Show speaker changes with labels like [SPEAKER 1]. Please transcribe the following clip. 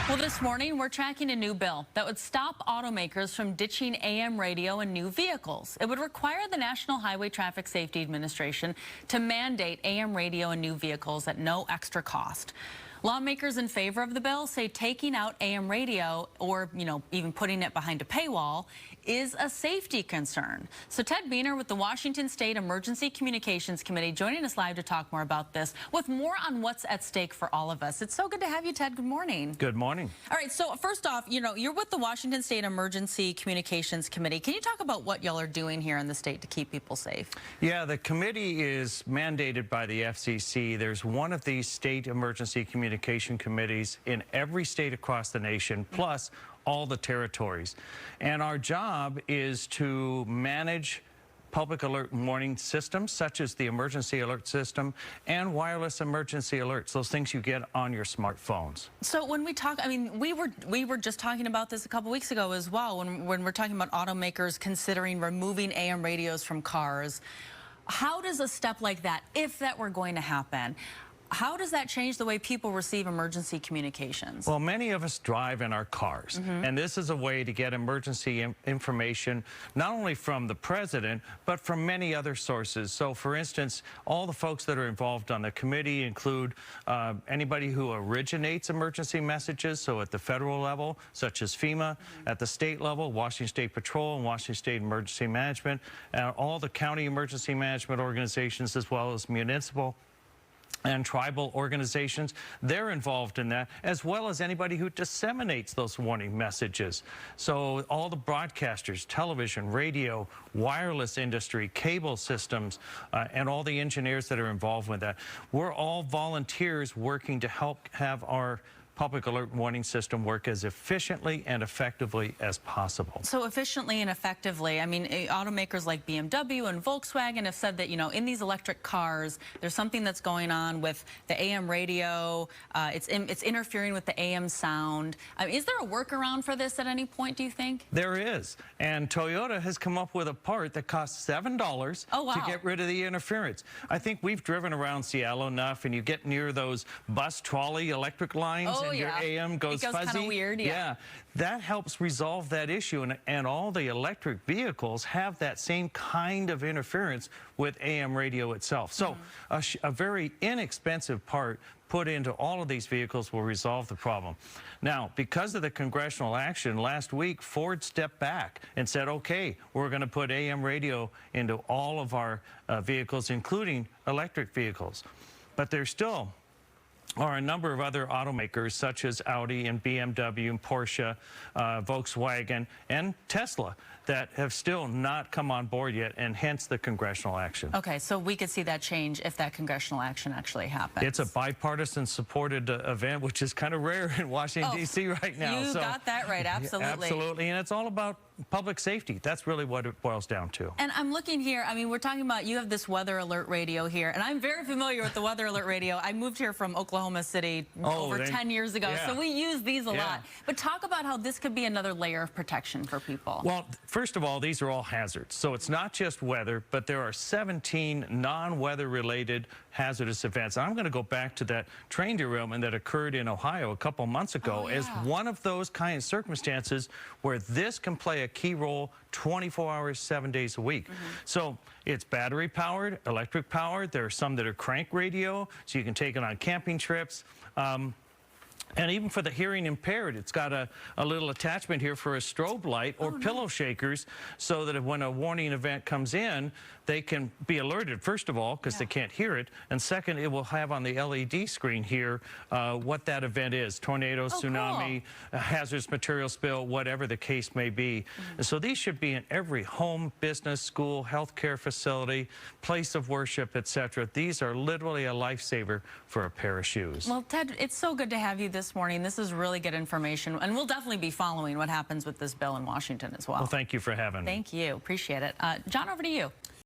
[SPEAKER 1] Well, this morning, we're tracking a new bill that would stop automakers from ditching AM radio in new vehicles. It would require the National Highway Traffic Safety Administration to mandate AM radio in new vehicles at no extra cost. Lawmakers in favor of the bill say taking out AM radio or, even putting it behind a paywall is a safety concern. So Ted Beener with the Washington State Emergency Communications Committee joining us live to talk more about this with more on what's at stake for all of us. It's so good to have you, Ted. Good morning.
[SPEAKER 2] Good morning.
[SPEAKER 1] All right. So first off, you're with the Washington State Emergency Communications Committee. Can you talk about what y'all are doing here in the state to keep people safe?
[SPEAKER 2] Yeah, the committee is mandated by the FCC. There's one of these state emergency communication committees in every state across the nation, plus all the territories. And our job is to manage public alert warning systems, such as the emergency alert system and wireless emergency alerts, those things you get on your smartphones.
[SPEAKER 1] So when we talk, we were just talking about this a couple weeks ago as well, when we're talking about automakers considering removing AM radios from cars. How does a step like that, if that were going to happen, how does that change the way people receive emergency communications?
[SPEAKER 2] Well, many of us drive in our cars, and this is a way to get emergency information not only from the president, but from many other sources. So, for instance, all the folks that are involved on the committee include anybody who originates emergency messages, so at the federal level, such as FEMA, at the state level, Washington State Patrol and Washington State Emergency Management, and all the county emergency management organizations, as well as municipal and tribal organizations. They're involved in that, as well as anybody who disseminates those warning messages. So all the broadcasters, television, radio, wireless industry, cable systems, and all the engineers that are involved with that. We're all volunteers working to help have our public alert warning system work as efficiently and effectively as possible.
[SPEAKER 1] So efficiently and effectively, automakers like BMW and Volkswagen have said that, in these electric cars, there's something that's going on with the AM radio. It's interfering with the AM sound. Is there a workaround for this at any point, do you think?
[SPEAKER 2] There is. And Toyota has come up with a part that costs $7 to get rid of the interference. I think we've driven around Seattle enough, and you get near those bus trolley electric lines.
[SPEAKER 1] Oh,
[SPEAKER 2] your AM goes fuzzy.
[SPEAKER 1] Kind of weird,
[SPEAKER 2] yeah. That helps resolve that issue, and all the electric vehicles have that same kind of interference with AM radio itself. So a very inexpensive part put into all of these vehicles will resolve the problem. Now, because of the congressional action last week, Ford stepped back and said, okay, we're going to put AM radio into all of our vehicles, including electric vehicles. But there's still are a number of other automakers, such as Audi and BMW and Porsche, Volkswagen, and Tesla, that have still not come on board yet, and hence the congressional action.
[SPEAKER 1] Okay, so we could see that change if that congressional action actually happens.
[SPEAKER 2] It's a bipartisan supported event, which is kind of rare in Washington, D.C. right now.
[SPEAKER 1] You got that right, absolutely.
[SPEAKER 2] Absolutely, and it's all about public safety. That's really what it boils down to.
[SPEAKER 1] And I'm looking here, we're talking about, you have this weather alert radio here, and I'm very familiar with the weather alert radio. I moved here from Oklahoma City over 10 years ago, so we use these a lot. But talk about how this could be another layer of protection for people.
[SPEAKER 2] Well, first of all, these are all hazards. So it's not just weather, but there are 17 non-weather related hazardous events. I'm going to go back to that train derailment that occurred in Ohio a couple months ago as one of those kind of circumstances where this can play a key role 24 hours, 7 days a week. So it's battery powered, electric powered. There are some that are crank radio, so you can take it on camping trips. And even for the hearing impaired, it's got a little attachment here for a strobe light or pillow shakers, so that when a warning event comes in, they can be alerted, first of all, because they can't hear it, and second, it will have on the LED screen here what that event is: tornado, tsunami, hazardous material spill, whatever the case may be. And so these should be in every home, business, school, healthcare facility, place of worship, etc. These are literally a lifesaver for a pair of shoes.
[SPEAKER 1] Well, Ted, it's so good to have you this morning. This is really good information, and we'll definitely be following what happens with this bill in Washington as well.
[SPEAKER 2] Well, thank you for having me.
[SPEAKER 1] Thank you. Appreciate it. John, over to you.